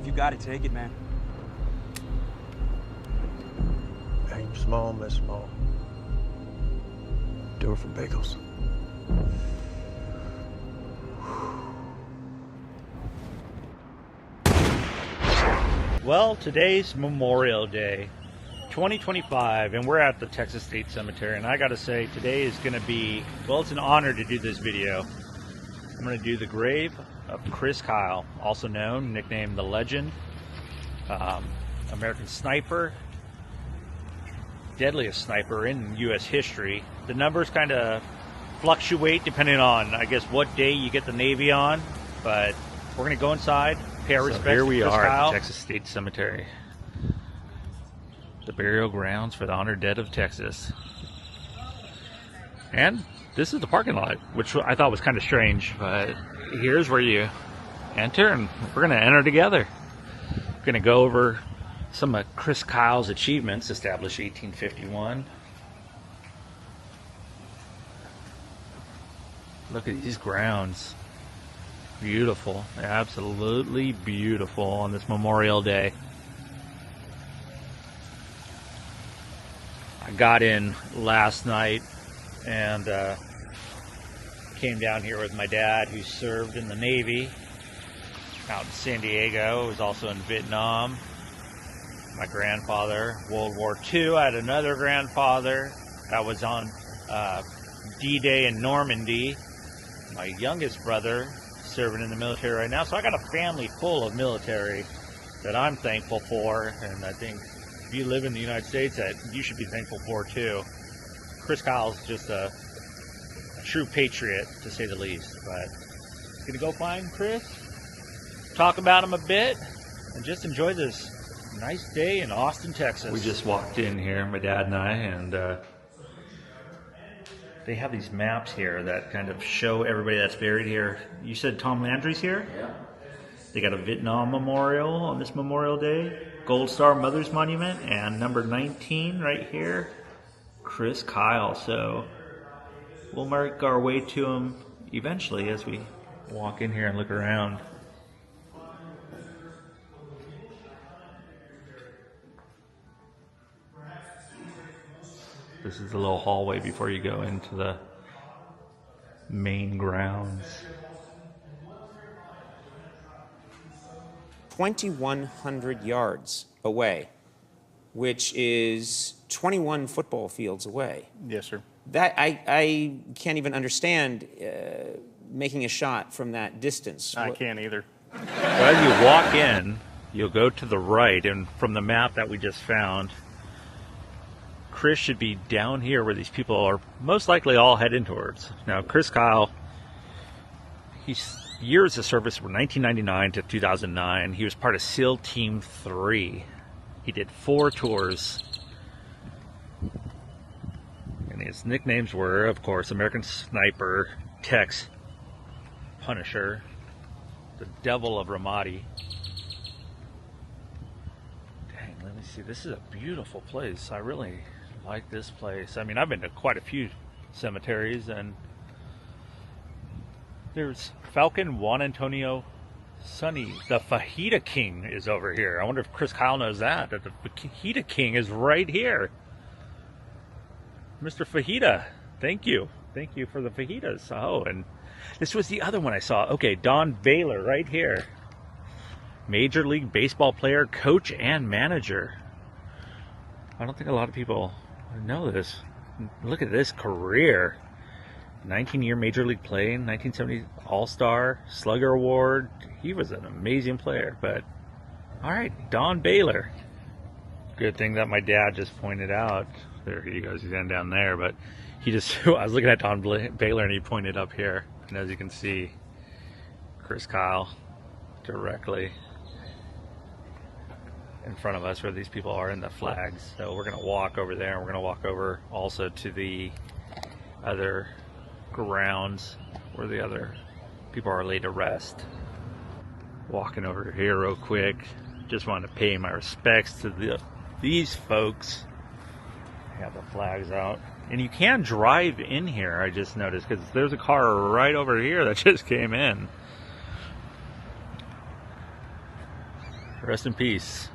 If you got it, take it, man. Aim small, miss small. Do it for bagels. Well, today's Memorial Day, 2025, and we're at the Texas State Cemetery, and I gotta say, today is gonna be, well, it's an honor to do this video. I'm gonna do the grave of Chris Kyle, also known, nicknamed the Legend, American sniper, deadliest sniper in U.S. history. The numbers kind of fluctuate depending on, I guess, what day you get the Navy on, but we're gonna go inside, pay our respects here we to Chris are Kyle. at the Texas State Cemetery, the burial grounds for the honored dead of Texas. And this is the parking lot, which I thought was kind of strange, but here's where you enter, and we're going to enter together. We're going to go over some of Chris Kyle's achievements, established 1851. Look at these grounds. Beautiful, absolutely beautiful on this Memorial Day. I got in last night and came down here with my dad, who served in the Navy out in San Diego. He was also in Vietnam. My grandfather, World War II. I had another grandfather that was on D-Day in Normandy. My youngest brother serving in the military right now. So I got a family full of military that I'm thankful for, and I think if you live in the United States, that you should be thankful for too. Chris Kyle's just a true patriot, to say the least. But gonna go find Chris, talk about him a bit, and just enjoy this nice day in Austin, Texas. We just walked in here, my dad and I, and they have these maps here that kind of show everybody that's buried here. You said Tom Landry's here? Yeah. They got a Vietnam memorial on this Memorial Day, Gold Star Mothers Monument, and number 19 right here, Chris Kyle. So we'll make our way to him eventually as we walk in here and look around. This is the little hallway before you go into the main grounds. 2,100 yards away, which is 21 football fields away. Yes, sir. That I can't even understand making a shot from that distance. I can't either. So as you walk in, you'll go to the right, and from the map that we just found, Chris should be down here where these people are most likely all heading towards. Now, Chris Kyle, his years of service were 1999 to 2009. He was part of SEAL Team 3. He did 4 tours. And his nicknames were, of course, American Sniper, Tex, Punisher, the Devil of Ramadi. Dang, let me see. This is a beautiful place. I really like this place. I mean, I've been to quite a few cemeteries, and there's Falcon Juan Antonio Sonny. The Fajita King is over here. I wonder if Chris Kyle knows that the Fajita King is right here. Mr. Fajita, thank you. Thank you for the fajitas. Oh, and this was the other one I saw. Okay, Don Baylor right here. Major League Baseball player, coach, and manager. I don't think a lot of people know this. Look at this career. 19-year Major League play, 1970 All-Star, Slugger Award. He was an amazing player, but all right, Don Baylor. Good thing that my dad just pointed out. There he goes, he's down there, but he just, I was looking at Don Baylor and he pointed up here. And as you can see, Chris Kyle directly in front of us where these people are in the flags. So we're going to walk over there, and we're going to walk over also to the other grounds where the other people are laid to rest. Walking over here real quick. Just wanted to pay my respects to these folks. They have the flags out. And you can drive in here, I just noticed, because there's a car right over here that just came in. Rest in peace.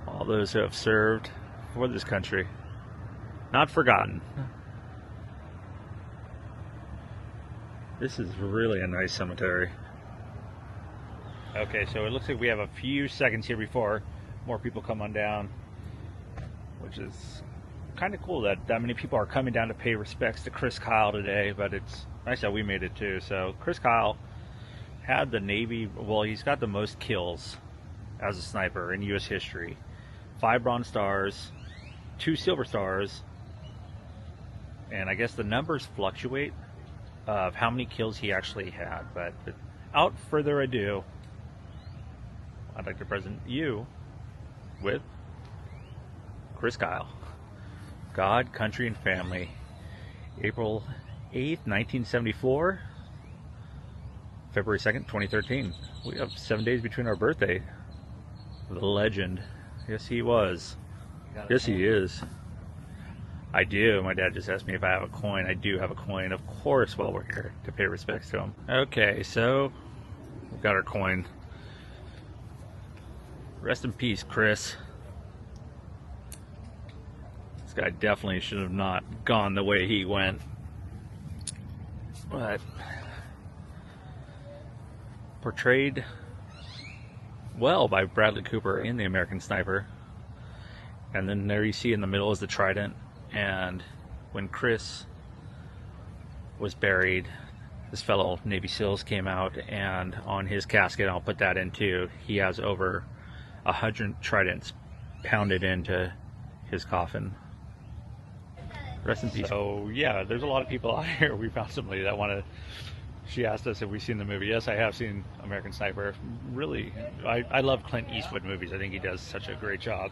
All those who have served for this country. Not forgotten. This is really a nice cemetery. Okay, so it looks like we have a few seconds here before more people come on down, which is kind of cool that many people are coming down to pay respects to Chris Kyle today, but it's nice that we made it too. So Chris Kyle had the Navy, well, he's got the most kills as a sniper in U.S. history. 5 Bronze Stars, 2 Silver Stars, and I guess the numbers fluctuate of how many kills he actually had. But without further ado, I'd like to present you with Chris Kyle. God, Country, and Family. April 8th, 1974. February 2nd, 2013. We have 7 days between our birthday. The legend. Yes, he was. Yes, he is. I do. My dad just asked me if I have a coin. I do have a coin, of course, while we're here to pay respects to him. Okay, so we've got our coin. Rest in peace, Chris. This guy definitely should have not gone the way he went. But portrayed well by Bradley Cooper in The American Sniper. And then there you see in the middle is the trident. And when Chris was buried, his fellow Navy SEALs came out, and on his casket, I'll put that in too, he has over 100 tridents pounded into his coffin. Rest in peace. So yeah, there's a lot of people out here. We found somebody that wanted. She asked us if we've seen the movie. Yes, I have seen American Sniper. Really, I love Clint Eastwood movies. I think he does such a great job.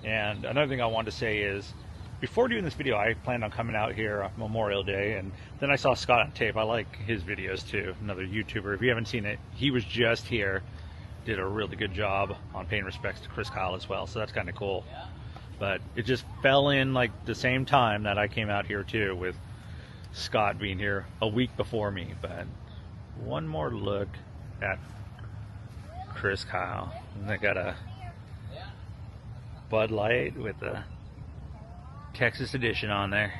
And another thing I wanted to say is, before doing this video, I planned on coming out here on Memorial Day, and then I saw Scott on Tape. I like his videos too, another YouTuber. If you haven't seen it, he was just here, did a really good job on paying respects to Chris Kyle as well, so that's kind of cool. But it just fell in like the same time that I came out here too, with Scott being here a week before me. But one more look at Chris Kyle. And I got a Bud Light with the Texas edition on there.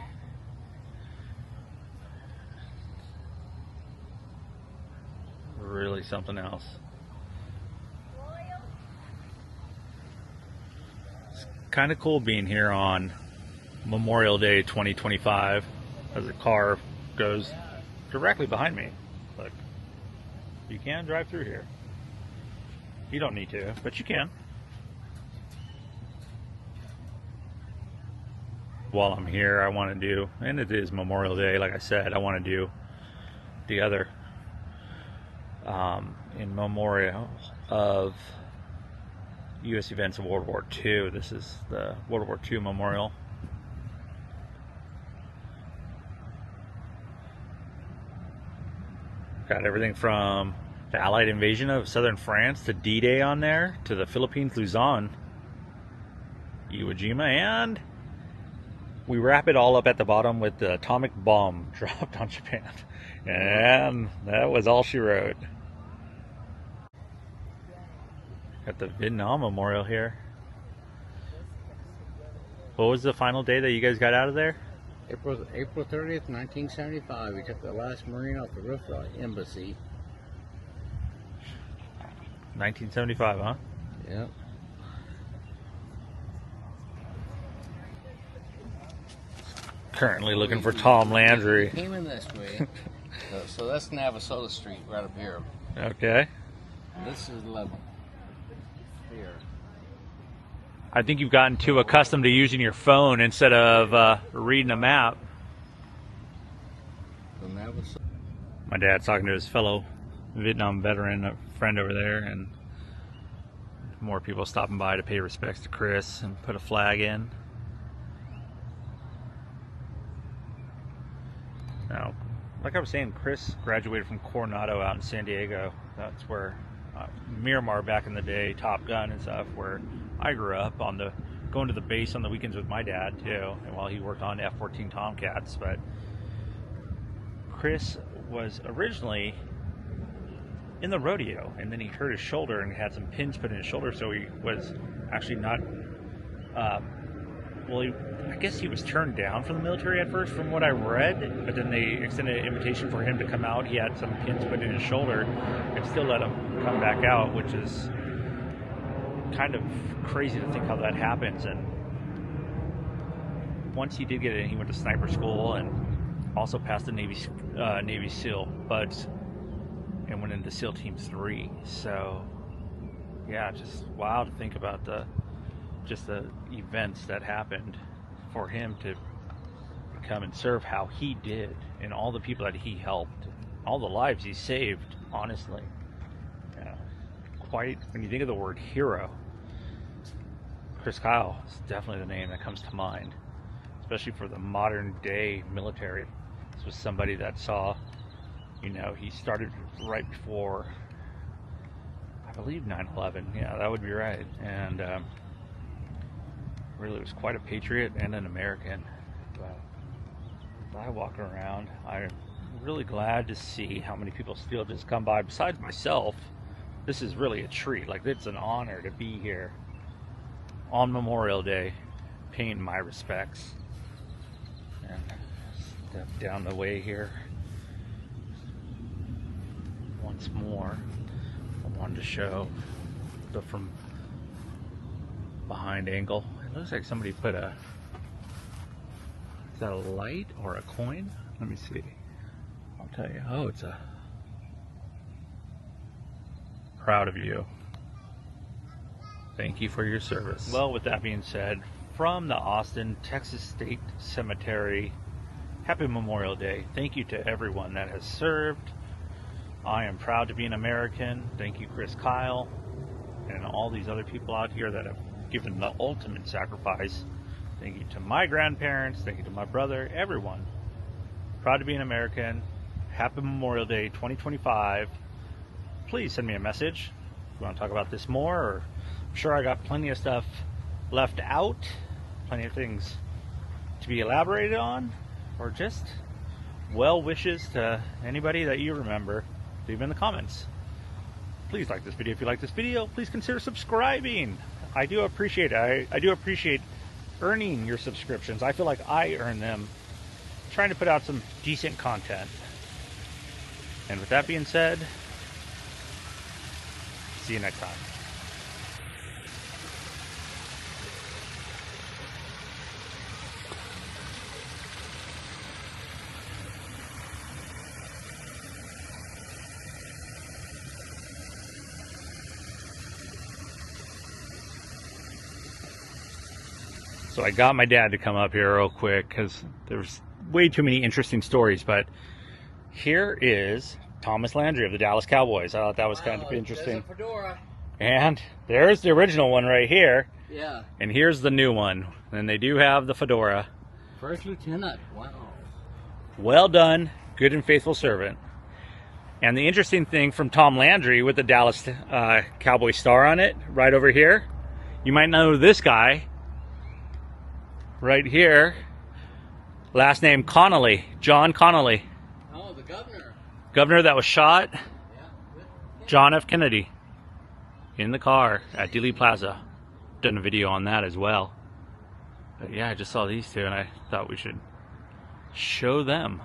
Really something else. It's kind of cool being here on Memorial Day 2025 as the car goes directly behind me. Look, you can drive through here. You don't need to, but you can. While I'm here, I want to do, and it is Memorial Day, like I said, I want to do the other in memorial of U.S. events of World War II. This is the World War II memorial. Got everything from the Allied invasion of southern France to D-Day on there, to the Philippines, Luzon, Iwo Jima, and we wrap it all up at the bottom with the atomic bomb dropped on Japan. And that was all she wrote. Got the Vietnam Memorial here. What was the final day that you guys got out of there? April 30th, 1975. We took the last Marine off the roof of the embassy. 1975, huh? Yep. Currently looking for Tom Landry. Came in this way. So that's Navasota Street right up here. Okay. This is 11. Here. I think you've gotten too accustomed to using your phone instead of reading a map. So Navasota. My dad's talking to his fellow Vietnam veteran, a friend over there, and more people stopping by to pay respects to Chris and put a flag in. Now, like I was saying, Chris graduated from Coronado out in San Diego. That's where Miramar back in the day, Top Gun and stuff, where I grew up on the going to the base on the weekends with my dad too, and while he worked on F-14 Tomcats. But Chris was originally in the rodeo, and then he hurt his shoulder and had some pins put in his shoulder, so he was actually not. I guess he was turned down from the military at first, from what I read, but then they extended an invitation for him to come out. He had some pins put in his shoulder and still let him come back out, which is kind of crazy to think how that happens. And once he did get in, he went to sniper school and also passed the Navy SEAL buds and went into SEAL Team 3. So yeah, just wow to think about the events that happened for him to come and serve how he did, and all the people that he helped, all the lives he saved. Honestly, quite, when you think of the word hero, Chris Kyle is definitely the name that comes to mind, especially for the modern day military. This was somebody that saw, he started right before, I believe, 9/11. Yeah, that would be right. And really was quite a patriot and an American. But as I walk around, I'm really glad to see how many people still just come by. Besides myself, this is really a treat. Like, it's an honor to be here on Memorial Day, paying my respects. And step down the way here once more. I wanted to show the from behind angle. It looks like somebody put is that a light or a coin? Let me see. I'll tell you. Oh, it's a proud of you. Thank you for your service. Well, with that being said, from the Austin, Texas State Cemetery, happy Memorial Day. Thank you to everyone that has served. I am proud to be an American. Thank you, Chris Kyle, and all these other people out here that have given the ultimate sacrifice. Thank you to my grandparents. Thank you to my brother, everyone. Proud to be an American. Happy Memorial Day 2025. Please send me a message if you want to talk about this more, or I'm sure I got plenty of stuff left out, plenty of things to be elaborated on, or just well wishes to anybody that you remember. Leave in the comments. Please like this video if you like this video. Please consider subscribing. I do appreciate it. I do appreciate earning your subscriptions. I feel like I earn them trying to put out some decent content. And with that being said, see you next time. So I got my dad to come up here real quick because there's way too many interesting stories. But here is Thomas Landry of the Dallas Cowboys. I thought that was kind of interesting. There's a fedora. And there's the original one right here. Yeah. And here's the new one. And they do have the fedora. First lieutenant. Wow. Well done, good and faithful servant. And the interesting thing from Tom Landry with the Dallas Cowboy star on it, right over here, you might know this guy right here. Last name Connolly, John Connolly. Oh, the governor. Governor that was shot, Yeah. John F. Kennedy, in the car at Dealey Plaza. Done a video on that as well. But yeah, I just saw these two and I thought we should show them.